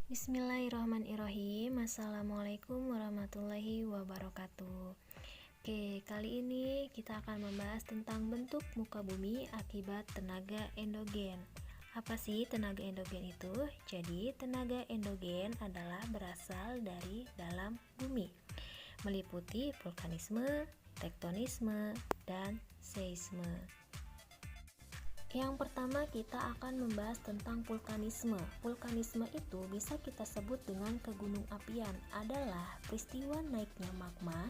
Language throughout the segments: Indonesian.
Bismillahirrahmanirrahim. Assalamualaikum warahmatullahi wabarakatuh. Oke, kali ini kita akan membahas tentang bentuk muka bumi akibat tenaga endogen. Apa sih tenaga endogen itu? Jadi, tenaga endogen adalah berasal dari dalam bumi, meliputi vulkanisme, tektonisme, dan seisme. Yang pertama kita akan membahas tentang vulkanisme. Vulkanisme itu bisa kita sebut dengan kegunung apian, adalah peristiwa naiknya magma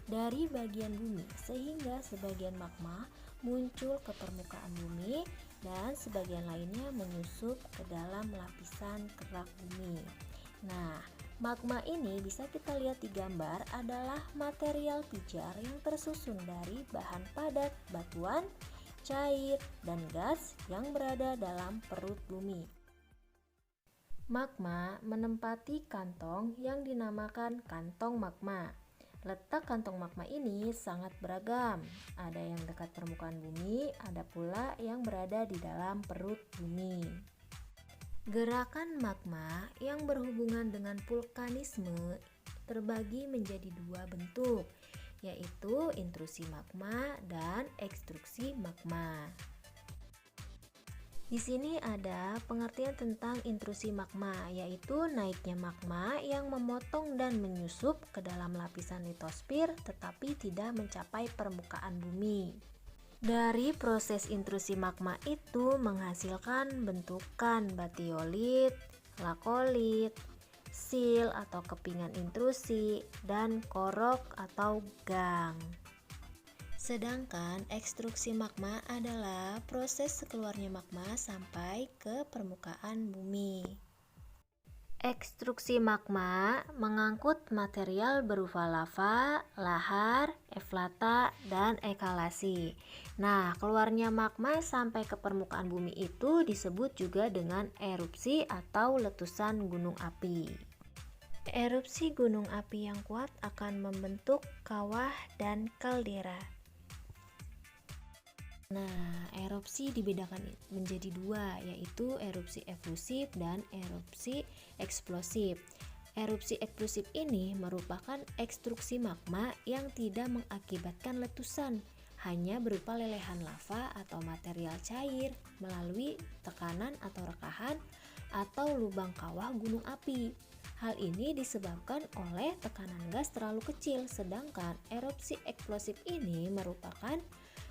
dari bagian bumi sehingga sebagian magma muncul ke permukaan bumi dan sebagian lainnya menyusup ke dalam lapisan kerak bumi. Nah, magma ini bisa kita lihat di gambar adalah material pijar yang tersusun dari bahan padat, batuan, cair, dan gas yang berada dalam perut bumi. Magma menempati kantong yang dinamakan kantong magma. Letak kantong magma ini sangat beragam. Ada yang dekat permukaan bumi, ada pula yang berada di dalam perut bumi. Gerakan magma yang berhubungan dengan vulkanisme terbagi menjadi dua bentuk, yaitu intrusi magma dan ekstruksi magma. Di sini ada pengertian tentang intrusi magma, yaitu naiknya magma yang memotong dan menyusup ke dalam lapisan litosfer tetapi tidak mencapai permukaan bumi. Dari proses intrusi magma itu menghasilkan bentukan batiolit, lakolit, sil atau kepingan intrusi, dan korok atau gang. Sedangkan ekstruksi magma adalah proses keluarnya magma sampai ke permukaan bumi. Ekstruksi magma mengangkut material berupa lava, lahar, eflata, dan ekalasi. Nah, keluarnya magma sampai ke permukaan bumi itu disebut juga dengan erupsi atau letusan gunung api. Erupsi gunung api yang kuat akan membentuk kawah dan kaldera. Nah, erupsi dibedakan menjadi dua, yaitu erupsi efusif dan erupsi eksplosif. Erupsi eksplosif ini merupakan ekstruksi magma yang tidak mengakibatkan letusan, hanya berupa lelehan lava atau material cair melalui tekanan atau rekahan atau lubang kawah gunung api. Hal ini disebabkan oleh tekanan gas terlalu kecil, sedangkan erupsi eksplosif ini merupakan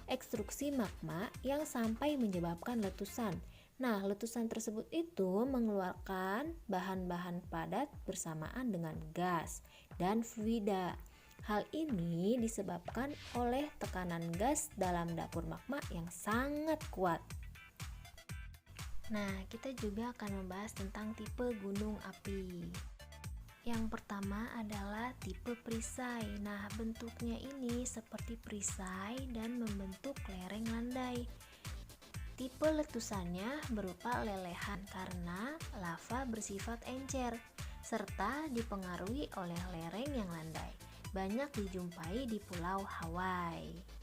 ekstruksi magma yang sampai menyebabkan letusan. Nah, letusan tersebut itu mengeluarkan bahan-bahan padat bersamaan dengan gas dan fluida. Hal ini disebabkan oleh tekanan gas dalam dapur magma yang sangat kuat. Nah, kita juga akan membahas tentang tipe gunung api. Yang pertama adalah tipe perisai. Nah, bentuknya ini seperti perisai dan membentuk lereng landai. Tipe letusannya berupa lelehan karena lava bersifat encer serta dipengaruhi oleh lereng yang landai. Banyak dijumpai di Pulau Hawaii.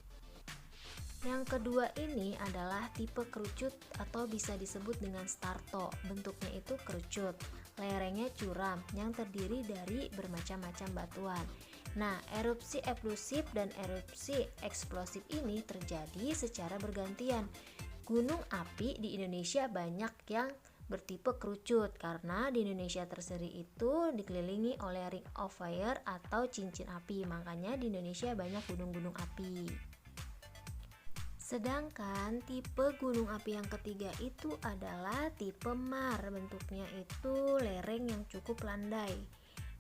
Yang kedua ini adalah tipe kerucut atau bisa disebut dengan starto. Bentuknya itu kerucut, lerengnya curam yang terdiri dari bermacam-macam batuan. Nah, erupsi efusif dan erupsi eksplosif ini terjadi secara bergantian. Gunung api di Indonesia banyak yang bertipe kerucut karena di Indonesia tersendiri itu dikelilingi oleh ring of fire atau cincin api. Makanya di Indonesia banyak gunung-gunung api. Sedangkan tipe gunung api yang ketiga itu adalah tipe mar. Bentuknya itu lereng yang cukup landai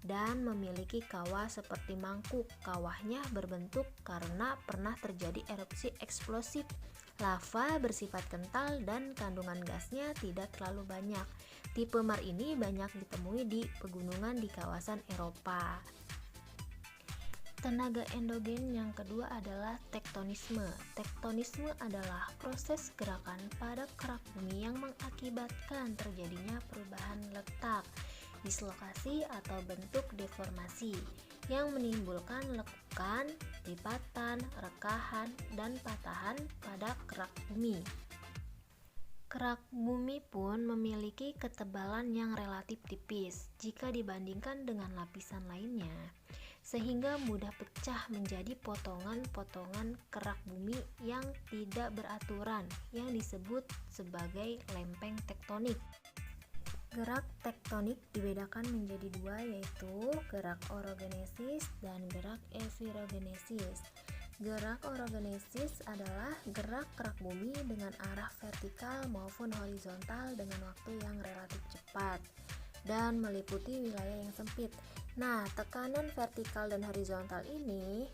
dan memiliki kawah seperti mangkuk. Kawahnya berbentuk karena pernah terjadi erupsi eksplosif. Lava bersifat kental dan kandungan gasnya tidak terlalu banyak. Tipe mar ini banyak ditemui di pegunungan di kawasan Eropa. Tenaga endogen yang kedua adalah tektonisme. Tektonisme adalah proses gerakan pada kerak bumi yang mengakibatkan terjadinya perubahan letak, dislokasi atau bentuk deformasi yang menimbulkan lekukan, lipatan, rekahan, dan patahan pada kerak bumi. Kerak bumi pun memiliki ketebalan yang relatif tipis jika dibandingkan dengan lapisan lainnya, sehingga mudah pecah menjadi potongan-potongan kerak bumi yang tidak beraturan yang disebut sebagai lempeng tektonik. Gerak tektonik dibedakan menjadi dua, yaitu gerak orogenesis dan gerak epirogenesis. Gerak orogenesis adalah gerak kerak bumi dengan arah vertikal maupun horizontal dengan waktu yang relatif cepat dan meliputi wilayah yang sempit. Nah, tekanan vertikal dan horizontal ini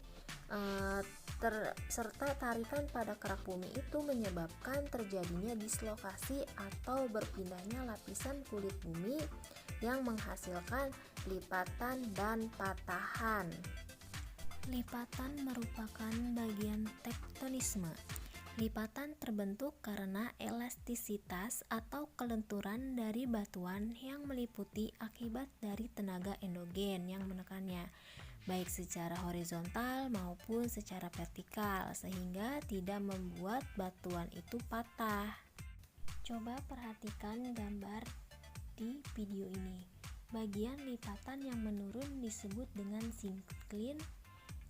serta tarikan pada kerak bumi itu menyebabkan terjadinya dislokasi atau berpindahnya lapisan kulit bumi yang menghasilkan lipatan dan patahan. Lipatan merupakan bagian tektonisme. Lipatan terbentuk karena elastisitas atau kelenturan dari batuan yang meliputi akibat dari tenaga endogen yang menekannya, baik secara horizontal maupun secara vertikal, sehingga tidak membuat batuan itu patah. Coba perhatikan gambar di video ini. Bagian lipatan yang menurun disebut dengan sinkline,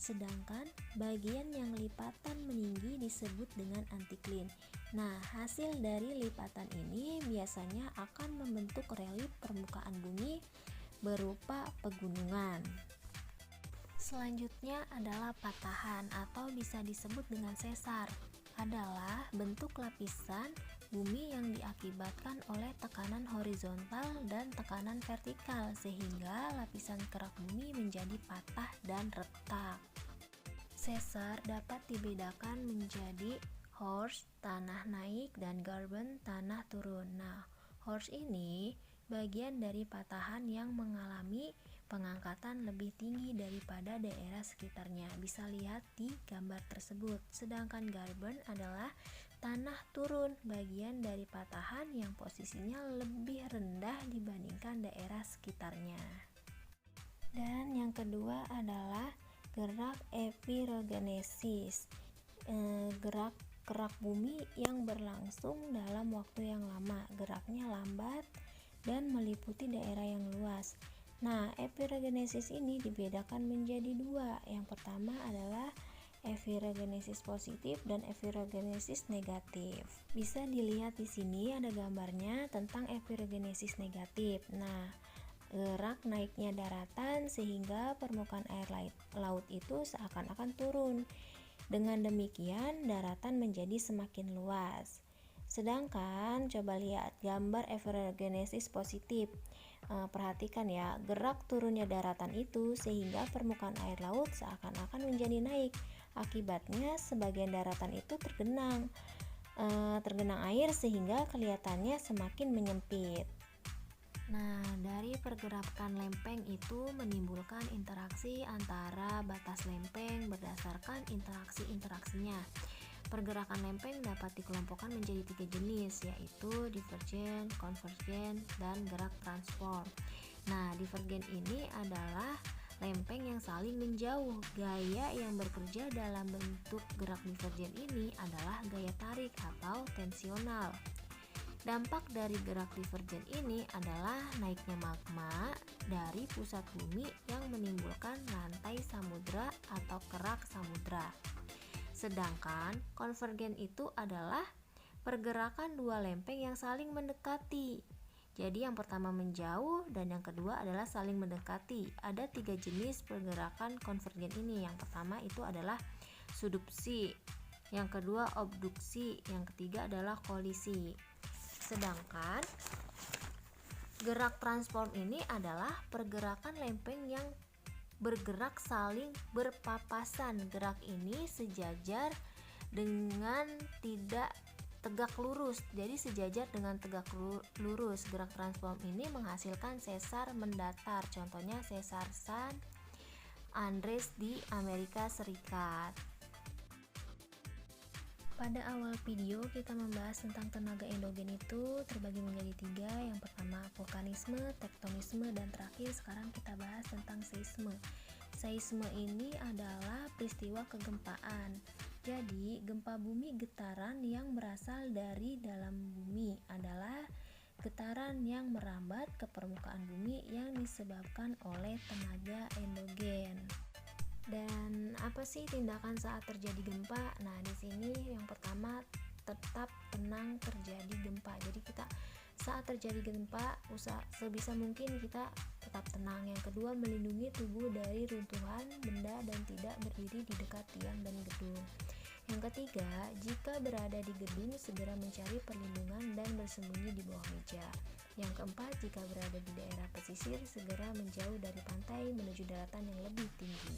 sedangkan bagian yang lipatan meninggi disebut dengan antikline. Nah, hasil dari lipatan ini biasanya akan membentuk relief permukaan bumi berupa pegunungan. Selanjutnya adalah patahan atau bisa disebut dengan sesar. Adalah bentuk lapisan bumi yang diakibatkan oleh tekanan horizontal dan tekanan vertikal sehingga lapisan kerak bumi menjadi patah dan retak. Sesar dapat dibedakan menjadi horst, tanah naik, dan graben, tanah turun. Nah, horst ini bagian dari patahan yang mengalami pengangkatan lebih tinggi daripada daerah sekitarnya. Bisa lihat di gambar tersebut. Sedangkan graben adalah tanah turun, bagian dari patahan yang posisinya lebih rendah dibandingkan daerah sekitarnya. Dan yang kedua adalah gerak epirogenesis, gerak kerak bumi yang berlangsung dalam waktu yang lama, geraknya lambat dan meliputi daerah yang luas. Nah, epirogenesis ini dibedakan menjadi dua. Yang pertama adalah epirogenesis positif dan epirogenesis negatif. Bisa dilihat di sini ada gambarnya tentang epirogenesis negatif. Nah, gerak naiknya daratan sehingga permukaan air laut itu seakan-akan turun. Dengan demikian, daratan menjadi semakin luas. Sedangkan coba lihat gambar epirogenesis positif. Perhatikan ya, gerak turunnya daratan itu sehingga permukaan air laut seakan-akan menjadi naik. Akibatnya sebagian daratan itu tergenang air sehingga kelihatannya semakin menyempit. Nah, dari pergerakan lempeng itu menimbulkan interaksi antara batas lempeng berdasarkan interaksi-interaksinya. Pergerakan lempeng dapat dikelompokkan menjadi 3 jenis, yaitu divergen, konvergen, dan gerak transform. Nah, divergen ini adalah lempeng yang saling menjauh. Gaya yang bekerja dalam bentuk gerak divergen ini adalah gaya tarik atau tensional. Dampak dari gerak divergen ini adalah naiknya magma dari pusat bumi yang menimbulkan lantai samudra atau kerak samudra. Sedangkan konvergen itu adalah pergerakan dua lempeng yang saling mendekati. Jadi yang pertama menjauh dan yang kedua adalah saling mendekati. Ada 3 jenis pergerakan konvergen ini. Yang pertama itu adalah subduksi, yang kedua abduksi, yang ketiga adalah kolisi. Sedangkan gerak transform ini adalah pergerakan lempeng yang bergerak saling berpapasan. Gerak ini sejajar dengan tidak tegak lurus, jadi sejajar dengan tegak lurus. Gerak transform ini menghasilkan sesar mendatar, contohnya sesar San Andreas di Amerika Serikat. Pada awal video kita membahas tentang tenaga endogen itu terbagi menjadi 3. Yang pertama vulkanisme, tektonisme, dan terakhir sekarang kita bahas tentang seisme. Seisme ini adalah peristiwa kegempaan. Jadi, gempa bumi getaran yang berasal dari dalam bumi adalah getaran yang merambat ke permukaan bumi yang disebabkan oleh tenaga endogen. Dan apa sih tindakan saat terjadi gempa? Nah, di sini yang pertama, tetap tenang terjadi gempa. Jadi kita saat terjadi gempa sebisa mungkin kita tetap tenang. Yang kedua, melindungi tubuh dari runtuhan benda dan tidak berdiri di dekat tiang dan gedung. Yang ketiga, jika berada di gedung segera mencari perlindungan dan bersembunyi di bawah meja. Yang keempat, jika berada di daerah pesisir segera menjauh dari pantai menuju daratan yang lebih tinggi.